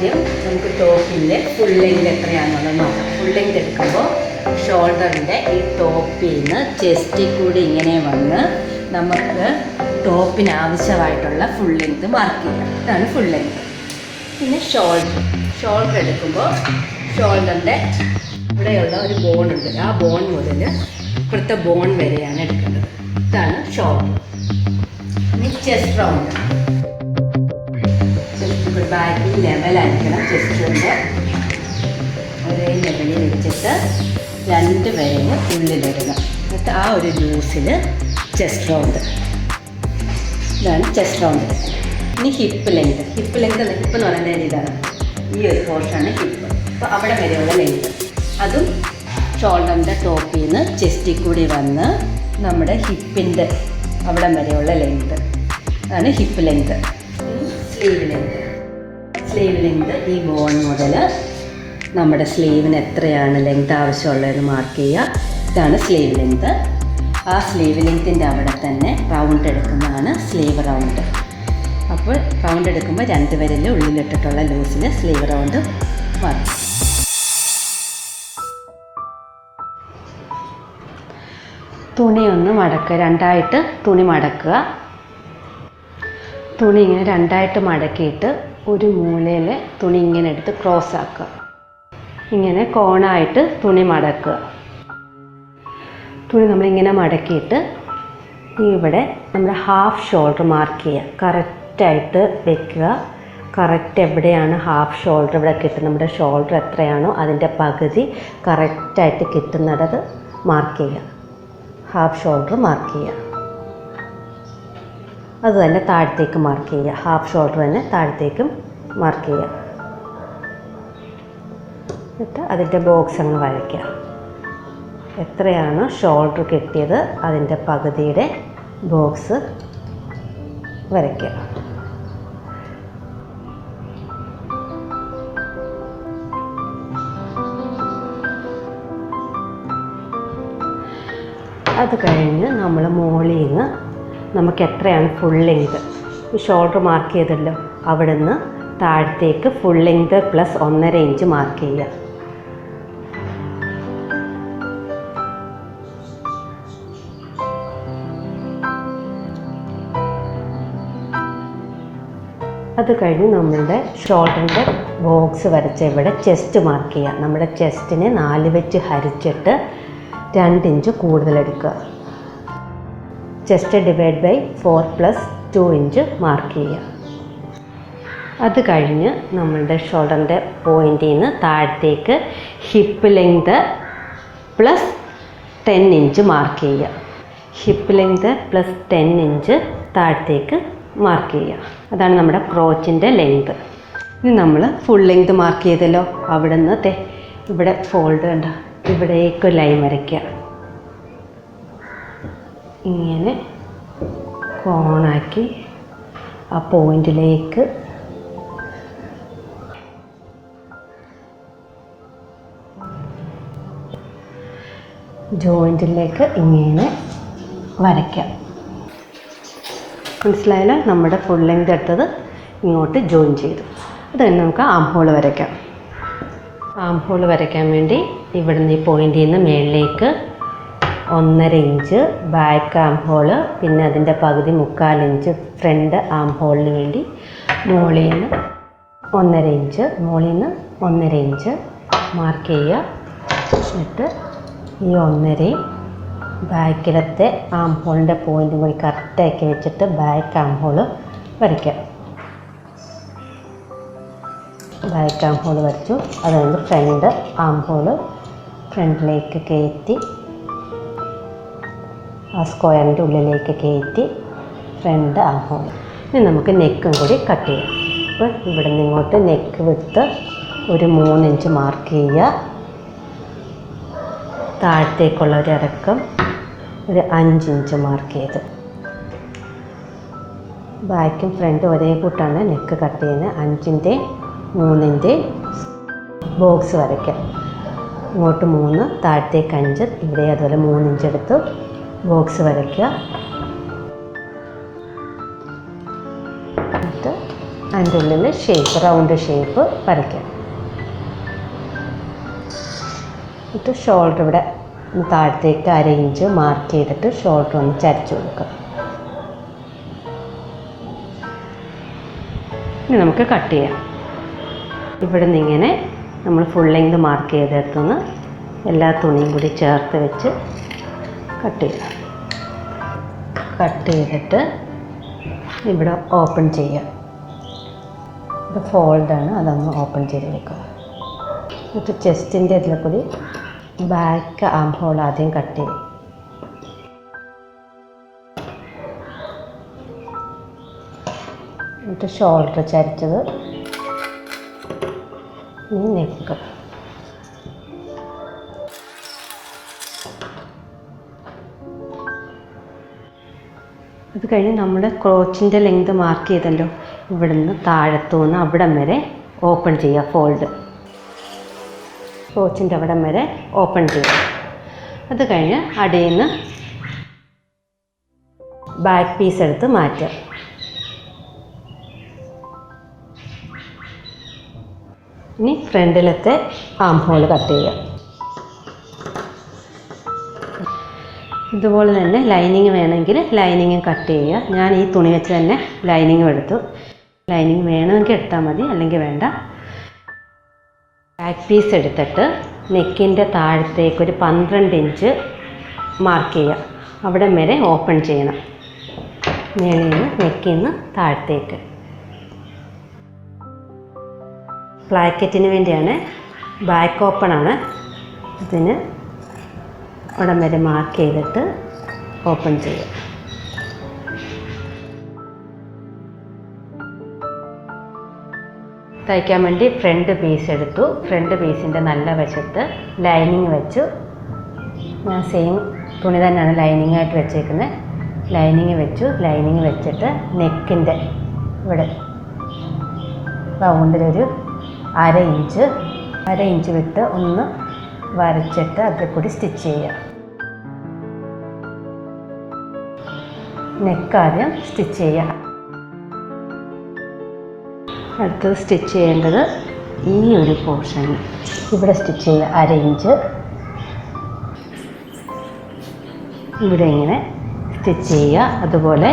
ആദ്യം നമുക്ക് ടോപ്പിൻ്റെ ഫുൾ ലെങ്ത് എത്രയാണെന്നുള്ളത് നോക്കാം. ഫുൾ ലെങ്ത് എടുക്കുമ്പോൾ ഷോൾഡറിൻ്റെ ഈ ടോപ്പിൽ നിന്ന് ചെസ്റ്റിൽ കൂടി ഇങ്ങനെ വന്ന് നമുക്ക് ടോപ്പിന് ആവശ്യമായിട്ടുള്ള ഫുൾ ലെങ്ത് മാർക്ക് ചെയ്യാം. ഇതാണ് ഫുൾ ലെങ്ത്. പിന്നെ ഷോൾഡർ എടുക്കുമ്പോൾ ഷോൾഡറിൻ്റെ ഇവിടെയുള്ള ഒരു ബോണുണ്ട്. ആ ബോൺ മുതൽ ഇപ്പോഴത്തെ ബോൺ വരെയാണ് എടുക്കേണ്ടത്. ഇതാണ് ഷോൾഡർ. ഇനി ചെസ്റ്റ് റൗണ്ട്. ചെസ്റ്റ് ബാക്കിൽ ലെവലായിരിക്കണം. ചെസ്റ്റിൻ്റെ ഒരേ ലെവലിൽ വെച്ചിട്ട് 2 വിരൽ ഉള്ളിലിടുക. എന്നിട്ട് ആ ഒരു ലൂസിൽ ചെസ്റ്റ് റൗണ്ട്. ഇതാണ് ചെസ്റ്റ് റൗണ്ട്. ഇനി ഹിപ്പ് ലെങ്ത് എന്ന് പറയുന്നത് ഇതാണ്. ഈ ഒരു പോർഷനാണ് ഹിപ്പ്. അപ്പോൾ അവിടെ വരെയുള്ള ലെങ്ത് അതും ഷോൾഡറിൻ്റെ ടോപ്പിൽ നിന്ന് ചെസ്റ്റിൽ കൂടി വന്ന് നമ്മുടെ ഹിപ്പിൻ്റെ അവിടെ വരെയുള്ള ലെങ്ത് അതാണ് ഹിപ്പ് ലെങ്ത്. സ്ലീവ് ലെങ്ത് ഈ ബോൺ മുതൽ നമ്മുടെ സ്ലീവിന് എത്രയാണ് ലെങ്ത് ആവശ്യമുള്ളത് മാർക്ക് ചെയ്യുക. ഇതാണ് സ്ലീവ് ലെങ്ത്. ആ സ്ലീവ് ലെങ്ത്തിൻ്റെ അവിടെ തന്നെ റൗണ്ട് എടുക്കുന്നതാണ് സ്ലീവ് റൗണ്ട്. അപ്പോൾ റൗണ്ട് എടുക്കുമ്പോൾ 2 വിരൽ ഉള്ളിലിട്ടിട്ടുള്ള ലൂസിൽ സ്ലീവ് റൗണ്ട് മാർക്ക്. തുണി ഒന്ന് മടക്കുക. 2ആയിട്ട് തുണി മടക്കുക. തുണി ഇങ്ങനെ 2ആയിട്ട് മടക്കിയിട്ട് ഒരു മൂലയിൽ തുണി ഇങ്ങനെ എടുത്ത് ക്രോസ് ആക്കുക. ഇങ്ങനെ കോണായിട്ട് തുണി മടക്കുക. തുണി നമ്മളിങ്ങനെ മടക്കിയിട്ട് ഇവിടെ നമ്മുടെ ഹാഫ് ഷോൾഡർ മാർക്ക് ചെയ്യുക. കറക്റ്റായിട്ട് വെക്കുക. കറക്റ്റ് എവിടെയാണ് ഹാഫ് ഷോൾഡർ ഇവിടെ കിട്ടുന്നത്, നമ്മുടെ ഷോൾഡർ എത്രയാണോ അതിൻ്റെ പകുതി കറക്റ്റായിട്ട് കിട്ടുന്നിടത് മാർക്ക് ചെയ്യുക. ഹാഫ് ഷോൾഡർ മാർക്ക് ചെയ്യുക. അത് തന്നെ താഴത്തേക്ക് മാർക്ക് ചെയ്യുക. ഹാഫ് ഷോൾഡർ തന്നെ താഴത്തേക്കും മാർക്ക് ചെയ്യുക. എന്നിട്ട് അതിൻ്റെ ബോക്സ് അങ്ങ് വരയ്ക്കുക. എത്രയാണ് ഷോൾഡർ കിട്ടിയത് അതിൻ്റെ പകുതിയുടെ ബോക്സ് വരയ്ക്കുക. അത് കഴിഞ്ഞ് നമ്മൾ മുകളിൽ നിന്ന് നമുക്ക് എത്രയാണ് ഫുൾ ലെങ്ത്, ഷോൾഡർ മാർക്ക് ചെയ്തല്ലോ, അവിടെ നിന്ന് താഴത്തേക്ക് full length plus 1.5 inch mark ചെയ്യുക. അത് കഴിഞ്ഞ് നമ്മളുടെ ഷോൾഡറിൻ്റെ ബോക്സ് വരച്ച ഇവിടെ ചെസ്റ്റ് മാർക്ക് ചെയ്യുക. നമ്മുടെ ചെസ്റ്റിനെ 4 വെച്ച് ഹരിച്ചിട്ട് 2 ഇഞ്ച് കൂടുതലെടുക്കുക. Chest divide by 4 + 2 inch mark ചെയ്യുക. അത് കഴിഞ്ഞ് നമ്മളുടെ ഷോൾഡറിൻ്റെ പോയിൻറ്റിൽ നിന്ന് താഴത്തേക്ക് hip length plus 10 inch mark ചെയ്യുക. ഹിപ്പ് ലെങ്ത് പ്ലസ് 10 ഇഞ്ച് താഴത്തേക്ക് മാർക്ക് ചെയ്യുക. അതാണ് നമ്മുടെ ക്രോച്ചിൻ്റെ ലെങ്ത്. ഇനി നമ്മൾ ഫുൾ ലെങ്ത് മാർക്ക് ചെയ്തല്ലോ, അവിടെ നിന്ന് ഇവിടെ ഫോൾഡ് കണ്ട ഇവിടേക്ക് ലൈൻ വരയ്ക്കുക. ഇങ്ങനെ കോണാക്കി ആ പോയിൻറ്റിലേക്ക് ജോയിൻറ്റിലേക്ക് ഇങ്ങനെ വരയ്ക്കാം. മനസ്സിലായാലും നമ്മുടെ ഫുൾ ലെങ്ത് എടുത്തത് ഇങ്ങോട്ട് ജോയിൻ ചെയ്തു. അത് കഴിഞ്ഞ് നമുക്ക് ആം ഹോൾ വരയ്ക്കാം. ആം ഹോൾ വരയ്ക്കാൻ വേണ്ടി ഇവിടുന്ന് ഈ പോയിൻറ്റിൽ നിന്ന് മേളിലേക്ക് 1.5 ഇഞ്ച് ബാക്ക് ആം ഹോള്, പിന്നെ അതിൻ്റെ പകുതി 3/4 ഇഞ്ച് ഫ്രണ്ട് ആം ഹോളിന് വേണ്ടി മുകളിൽ നിന്ന് 1.5 ഇഞ്ച്, മുകളിൽ നിന്ന് 1.5 ഇഞ്ച് മാർക്ക് ചെയ്യുക. എന്നിട്ട് ഈ 1.5 ബാക്കിലത്തെ ആം ഹോളിൻ്റെ പോയിൻറ്റും കൂടി കറക്റ്റാക്കി വെച്ചിട്ട് ബാക്ക് ആം ഹോള് വരയ്ക്കാം. ബാക്ക് ആം ഹോൾ വരച്ചു. അത് കഴിഞ്ഞ് ഫ്രണ്ട് ആം ഹോള് ഫ്രണ്ടിലേക്ക് കയറ്റി ആ സ്ക്വയറിൻ്റെ ഉള്ളിലേക്ക് കയറ്റി ഫ്രണ്ട് ആം ഹോൾ. ഇനി നമുക്ക് നെക്കും കൂടി കട്ട് ചെയ്യാം. അപ്പോൾ ഇവിടെ നിന്ന് ഇങ്ങോട്ട് നെക്ക് വിട്ട് ഒരു 3 ഇഞ്ച് മാർക്ക് ചെയ്യുക. താഴത്തേക്കുള്ള ഒരു ഇറക്കം ഒരു 5 ഇഞ്ച് മാർക്ക് ചെയ്ത്, ബാക്കും ഫ്രണ്ടും ഒരേ കൂട്ടാണ് നെക്ക് കട്ട് ചെയ്യുന്നത്. 5ൻ്റെ 3ൻ്റെ ബോക്സ് വരയ്ക്കാം. ഇങ്ങോട്ട് 3, താഴത്തേക്ക് 5, ഇവിടെ അതുപോലെ 3 ഇഞ്ച് എടുത്ത് ബോക്സ് വരയ്ക്കുക. എന്നിട്ട് അതിൻ്റെ ഉള്ളിൽ റൗണ്ട് ഷേപ്പ് വരയ്ക്കാം. എന്നിട്ട് ഷോൾഡർ ഇവിടെ താഴത്തേക്ക് 1/2 ഇഞ്ച് മാർക്ക് ചെയ്തിട്ട് ഷോൾഡർ ഒന്ന് ചരിച്ചു കൊടുക്കുക. ഇനി നമുക്ക് കട്ട് ചെയ്യാം. ഇവിടെ നിന്ന് ഇങ്ങനെ നമ്മൾ ഫുൾ ലെങ്ത് മാർക്ക് ചെയ്തെടുത്തുനിന്ന് എല്ലാ തുണിയും കൂടി ചേർത്ത് വെച്ച് കട്ട് ചെയ്യാം. കട്ട് ചെയ്തിട്ട് ഇവിടെ ഓപ്പൺ ചെയ്യാം. ഇത് ഫോൾഡാണ്, അതൊന്ന് ഓപ്പൺ ചെയ്ത് വെക്കുക. എന്നിട്ട് ചെസ്റ്റിൻ്റെ ഇതിൽ കൂടി ബാക്ക് ആം ഹോൾ ആദ്യം കട്ട് ചെയ്യും. എന്നിട്ട് ഷോൾഡർ ചരിച്ചത്, ഇനി നെക്ക്. അത് കഴിഞ്ഞ് നമ്മുടെ ക്രോച്ചിൻ്റെ ലെങ്ത് മാർക്ക് ചെയ്തല്ലോ, ഇവിടെ നിന്ന് താഴത്തുനിന്ന് അവിടം വരെ ഓപ്പൺ ചെയ്യുക. ഫോൾഡ് ക്രോച്ചിൻ്റെ അവിടം വരെ ഓപ്പൺ ചെയ്യുക. അത് കഴിഞ്ഞ് അടിയിൽ നിന്ന് ബാക്ക് പീസ് എടുത്ത് മാറ്റുക. ഇനി ഫ്രണ്ടിലത്തെ ആം ഹോൾ കട്ട് ചെയ്യുക. ഇതുപോലെ തന്നെ ലൈനിങ് വേണമെങ്കിൽ ലൈനിങ്ങും കട്ട് ചെയ്യുക. ഞാൻ ഈ തുണി വെച്ച് തന്നെ ലൈനിങ്ങും എടുത്തു. ലൈനിങ് വേണമെങ്കിൽ എടുത്താൽ മതി, അല്ലെങ്കിൽ വേണ്ട. ബാക്ക് പീസ് എടുത്തിട്ട് നെക്കിൻ്റെ താഴത്തേക്ക് ഒരു 12 ഇഞ്ച് മാർക്ക് ചെയ്യുക. അവിടെ വരെ ഓപ്പൺ ചെയ്യണം. മേളിൽ നിന്ന് നെക്കിൽ നിന്ന് താഴത്തേക്ക്. പ്ലാക്കറ്റിന് വേണ്ടിയാണ്, ബാക്ക് ഓപ്പൺ ആണ്. ഇതിന് അവിടെ വരെ മാർക്ക് ചെയ്തിട്ട് ഓപ്പൺ ചെയ്യുക. തയ്ക്കാൻ വേണ്ടി ഫ്രണ്ട് പീസ് എടുത്തു. ഫ്രണ്ട് പീസിൻ്റെ നല്ല വശത്ത് ലൈനിങ് വെച്ചു. ഞാൻ സെയിം തുണി തന്നെയാണ് ലൈനിങ് ആയിട്ട് വെച്ചേക്കുന്നത്. ലൈനിങ് വെച്ചു. ലൈനിങ് വെച്ചിട്ട് നെക്കിൻ്റെ ഇവിടെ റൗണ്ടിലൊരു 1/2 ഇഞ്ച് വിട്ട് ഒന്ന് വരച്ചിട്ട് അതിൽ കൂടി സ്റ്റിച്ച് ചെയ്യുക. നെക്ക് ആദ്യം സ്റ്റിച്ച് ചെയ്യുക. അടുത്തത് സ്റ്റിച്ച് ചെയ്യേണ്ടത് ഈ ഒരു പോർഷൻ ഇവിടെ സ്റ്റിച്ച് ചെയ്യുക. 1/2 ഇഞ്ച് ഇവിടെ ഇങ്ങനെ സ്റ്റിച്ച് ചെയ്യുക. അതുപോലെ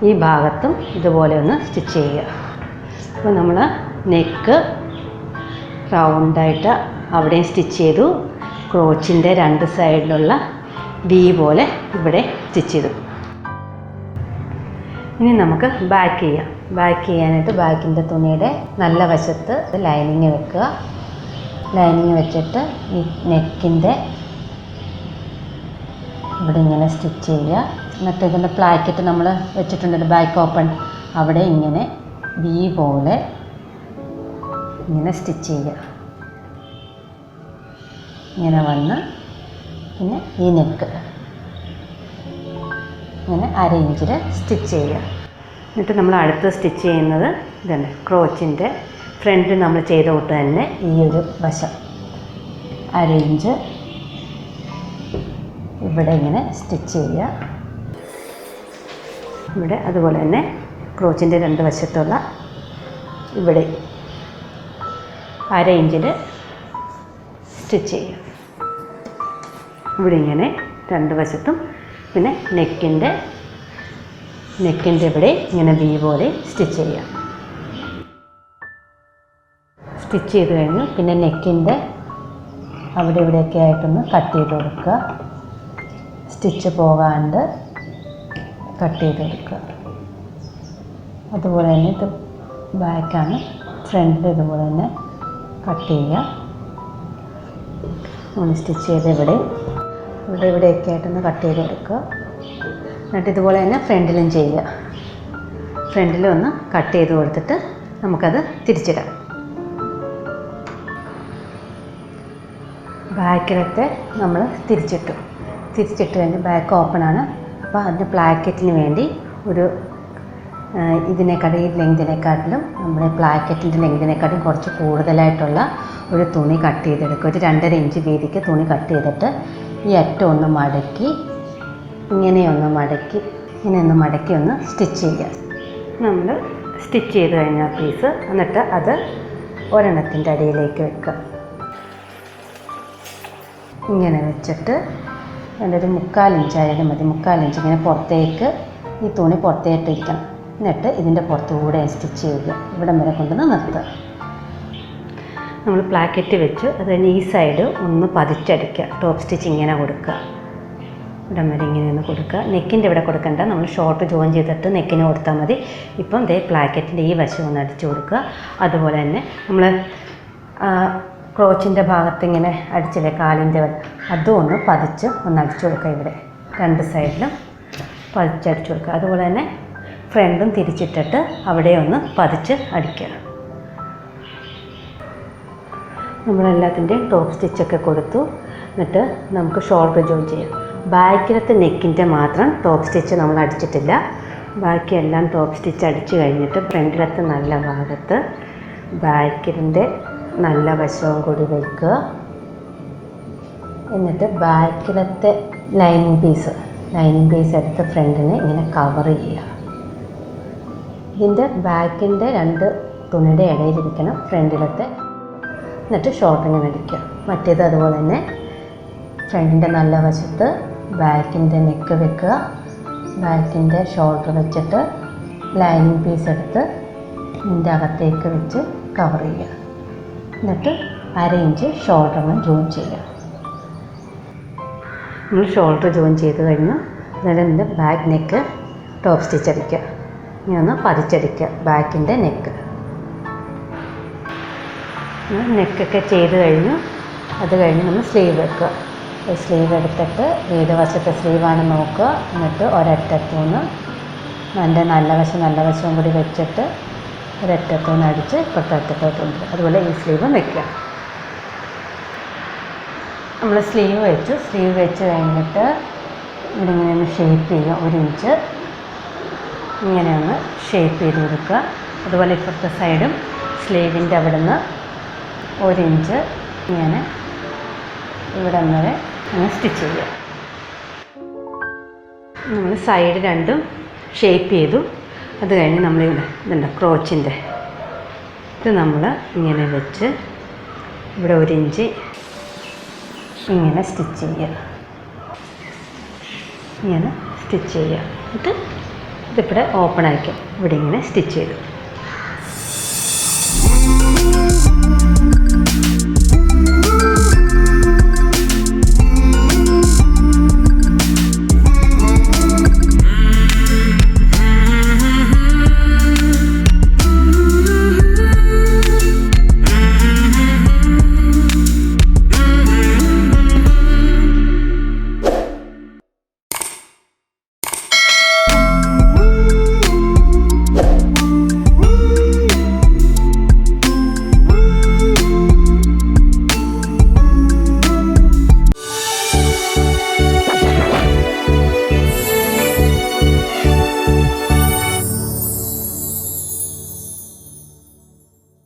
ഈ ഭാഗത്തും ഇതുപോലെ ഒന്ന് സ്റ്റിച്ച് ചെയ്യുക. അപ്പോൾ നമ്മൾ നെക്ക് റൗണ്ടായിട്ട് അവിടെയും സ്റ്റിച്ച് ചെയ്തു. ക്രോച്ചിൻ്റെ 2 സൈഡിലുള്ള വി പോലെ ഇവിടെ സ്റ്റിച്ച് ചെയ്തു. ഇനി നമുക്ക് ബാക്ക് ചെയ്യാം. ബാക്ക് ചെയ്യാനായിട്ട് ബാക്കിൻ്റെ തുണിയുടെ നല്ല വശത്ത് ലൈനിങ് വെക്കുക. ലൈനിങ് വെച്ചിട്ട് ഈ നെക്കിൻ്റെ ഇവിടെ ഇങ്ങനെ സ്റ്റിച്ച് ചെയ്യുക. എന്നിട്ട് ഇതിൻ്റെ പ്ലാക്കറ്റ് നമ്മൾ വെച്ചിട്ടുണ്ടല്ലോ ബാക്ക് ഓപ്പൺ, അവിടെ ഇങ്ങനെ വി പോലെ ഇങ്ങനെ സ്റ്റിച്ച് ചെയ്യുക. ഇങ്ങനെ വന്ന് പിന്നെ ഈ നെക്ക് ഇങ്ങനെ 1/2 ഇഞ്ചിൽ സ്റ്റിച്ച് ചെയ്യുക. എന്നിട്ട് നമ്മൾ അടുത്ത് സ്റ്റിച്ച് ചെയ്യുന്നത് ഇതുണ്ട്, ക്രോച്ചിൻ്റെ ഫ്രണ്ട് നമ്മൾ ചെയ്ത തൊട്ട് തന്നെ ഈ ഒരു വശം 1/2 ഇഞ്ച് ഇവിടെ ഇങ്ങനെ സ്റ്റിച്ച് ചെയ്യുക. ഇവിടെ അതുപോലെ തന്നെ ക്രോച്ചിൻ്റെ 2 വശത്തുള്ള ഇവിടെ 1/2 ഇഞ്ചിൽ സ്റ്റിച്ച് ചെയ്യുക. ഇവിടെ ഇങ്ങനെ 2 വശത്തും പിന്നെ നെക്കിൻ്റെ ഇവിടെ ഇങ്ങനെ വി പോലെ സ്റ്റിച്ച് ചെയ്യുക. സ്റ്റിച്ച് ചെയ്ത് കഴിഞ്ഞ് പിന്നെ നെക്കിൻ്റെ അവിടെ ഇവിടെയൊക്കെ ആയിട്ടൊന്ന് കട്ട് ചെയ്ത് കൊടുക്കുക. സ്റ്റിച്ച് പോകാണ്ട് കട്ട് ചെയ്ത് കൊടുക്കുക. അതുപോലെ തന്നെ ഇത് ബാക്കാണ്, ഫ്രണ്ടിൽ ഇതുപോലെ തന്നെ കട്ട് ചെയ്യുക. നമ്മൾ സ്റ്റിച്ച് ചെയ്ത് ഇവിടെയൊക്കെ ആയിട്ടൊന്ന് കട്ട് ചെയ്ത് കൊടുക്കുക. എന്നിട്ട് ഇതുപോലെ തന്നെ ഫ്രണ്ടിലും ചെയ്യുക. ഫ്രണ്ടിലും ഒന്ന് കട്ട് ചെയ്ത് കൊടുത്തിട്ട് നമുക്കത് തിരിച്ചിടാം. ബാക്കിലത്തെ നമ്മൾ തിരിച്ചിട്ട് കഴിഞ്ഞ് ബാക്ക് ഓപ്പൺ ആണ്. അപ്പോൾ അതിൻ്റെ പ്ലാക്കറ്റിന് വേണ്ടി ഒരു ഇതിനെക്കാട്ടും ഈ ലെങ്തിനെക്കാട്ടിലും നമ്മുടെ പ്ലാക്കറ്റിൻ്റെ ലെങ്തിനെക്കാട്ടും കുറച്ച് കൂടുതലായിട്ടുള്ള ഒരു തുണി കട്ട് ചെയ്തെടുക്കുക. ഒരു 2.5 ഇഞ്ച് വീതിക്ക് തുണി കട്ട് ചെയ്തിട്ട് ഈ അറ്റം ഒന്ന് മടക്കി ഇങ്ങനെ ഒന്ന് മടക്കി ഒന്ന് സ്റ്റിച്ച് ചെയ്യുക. നമ്മൾ സ്റ്റിച്ച് ചെയ്ത് കഴിഞ്ഞാൽ പീസ്, എന്നിട്ട് അത് ഒരെണ്ണത്തിൻ്റെ അടിയിലേക്ക് വെക്കുക. ഇങ്ങനെ വെച്ചിട്ട് ഒരു 3/4 ഇഞ്ചായാലും മതി. 3/4 ഇഞ്ച് ഇങ്ങനെ പുറത്തേക്ക് ഈ തുണി പുറത്തേട്ടിരിക്കണം. എന്നിട്ട് ഇതിൻ്റെ പുറത്തുകൂടെ സ്റ്റിച്ച് ചെയ്യുക. ഇവിടം വരെ കൊണ്ടുവന്ന് നിർത്തുക. നമ്മൾ പ്ലാക്കറ്റ് വെച്ച് അത് കഴിഞ്ഞ് ഈ സൈഡ് ഒന്ന് പതിച്ചടിക്കുക. ടോപ്പ് സ്റ്റിച്ച് ഇങ്ങനെ കൊടുക്കുക. ഇവിടം വരെ ഇങ്ങനെ ഒന്ന് കൊടുക്കുക. നെക്കിൻ്റെ ഇവിടെ കൊടുക്കണ്ട, നമ്മൾ ഷോർട്ട് ജോയിൻ ചെയ്തിട്ട് നെക്കിന് കൊടുത്താൽ മതി. ഇപ്പം ദേ പ്ലാക്കറ്റിൻ്റെ ഈ വശം ഒന്ന് അടിച്ചു കൊടുക്കുക. അതുപോലെ തന്നെ നമ്മൾ ക്രോച്ചിൻ്റെ ഭാഗത്ത് ഇങ്ങനെ അടിച്ചില്ലേ കാലിൻ്റെ, അതും ഒന്ന് പതിച്ച് ഒന്ന് അടിച്ചു കൊടുക്കുക. ഇവിടെ 2 സൈഡിലും പതിച്ചടിച്ചു കൊടുക്കുക. അതുപോലെ തന്നെ ഫ്രണ്ടും തിരിച്ചിട്ടിട്ട് അവിടെ ഒന്ന് പതിച്ച് അടിക്കുക. നമ്മളെല്ലാത്തിൻ്റെയും ടോപ്പ് സ്റ്റിച്ചൊക്കെ കൊടുത്തു. എന്നിട്ട് നമുക്ക് ഷോൾഡർ ജോയിൻ ചെയ്യാം. ബാക്കിലത്തെ നെക്കിൻ്റെ മാത്രം ടോപ്പ് സ്റ്റിച്ച് നമ്മൾ അടിച്ചിട്ടില്ല. ബാക്കിയെല്ലാം ടോപ്പ് സ്റ്റിച്ച് അടിച്ചു കഴിഞ്ഞിട്ട് ഫ്രണ്ടിലത്തെ നല്ല ഭാഗത്ത് ബാക്കിൻ്റെ നല്ല വശവും കൂടി വയ്ക്കുക. എന്നിട്ട് ബാക്കിലത്തെ ലൈനിങ് പീസ് എടുത്ത് ഫ്രണ്ടിനെ ഇങ്ങനെ കവർ ചെയ്യുക. ഇതിൻ്റെ ബാക്കിൻ്റെ 2 തുണിയുടെ ഇടയിലിരിക്കണം ഫ്രണ്ടിലത്തെ. എന്നിട്ട് ഷോൾഡറിങ്ങനെ അടിക്കുക. മറ്റേത് അതുപോലെ തന്നെ ഫ്രണ്ടിൻ്റെ നല്ല വശത്ത് ബാക്കിൻ്റെ നെക്ക് വെക്കുക. ബാക്കിൻ്റെ ഷോൾഡർ വെച്ചിട്ട് ലൈനിങ് പീസ് എടുത്ത് ഇതിൻ്റെ അകത്തേക്ക് വെച്ച് കവർ ചെയ്യുക. എന്നിട്ട് 1/2 ഇഞ്ച് ഷോൾഡറിന് ജോയിൻ ചെയ്യുക. നമ്മൾ ഷോൾഡർ ജോയിൻ ചെയ്ത് കഴിഞ്ഞ് ഇതിൻ്റെ ബാക്ക് നെക്ക് ടോപ്പ് സ്റ്റിച്ച് അടിക്കുക. ഇങ്ങനെ ഒന്ന് പതിച്ചടിക്കുക ബാക്കിൻ്റെ നെക്ക്. നെക്കൊക്കെ ചെയ്ത് കഴിഞ്ഞു. അത് കഴിഞ്ഞ് നമ്മൾ സ്ലീവ് വെക്കുക. സ്ലീവ് എടുത്തിട്ട് ഏത് വശത്തെ സ്ലീവാണെന്ന് നോക്കുക. എന്നിട്ട് ഒരറ്റത്തുനിന്ന് നല്ല വശവും കൂടി വെച്ചിട്ട് ഒരറ്റത്തുനിന്ന് അടിച്ച് ഇപ്പുറത്തെ അറ്റത്തോട്ട് ഉണ്ട്. അതുപോലെ ഈ സ്ലീവും വെക്കുക. നമ്മൾ സ്ലീവ് വെച്ച് കഴിഞ്ഞിട്ട് ഇവിടെ ഇങ്ങനെ ഒന്ന് ഷേപ്പ് ചെയ്യുക. 1 ഇഞ്ച് ഇങ്ങനെ ഒന്ന് ഷേപ്പ് ചെയ്ത് കൊടുക്കുക. അതുപോലെ ഇപ്പുറത്തെ സൈഡും സ്ലീവിൻ്റെ അവിടെ നിന്ന് 1 ഇഞ്ച് ഇങ്ങനെ ഇവിടെ വരെ അങ്ങനെ സ്റ്റിച്ച് ചെയ്യുക. നമ്മൾ സൈഡ് രണ്ടും ഷേപ്പ് ചെയ്തു. അത് കഴിഞ്ഞ് നമ്മളിവിടെ ഇതുണ്ട് ക്രോച്ചിൻ്റെ, ഇത് നമ്മൾ ഇങ്ങനെ വെച്ച് ഇവിടെ 1 ഇഞ്ച് ഇങ്ങനെ സ്റ്റിച്ച് ചെയ്യുക. എന്നിട്ട് ഇതിവിടെ ഓപ്പൺ ആയിരിക്കും. ഇവിടെ ഇങ്ങനെ സ്റ്റിച്ച് ചെയ്തു.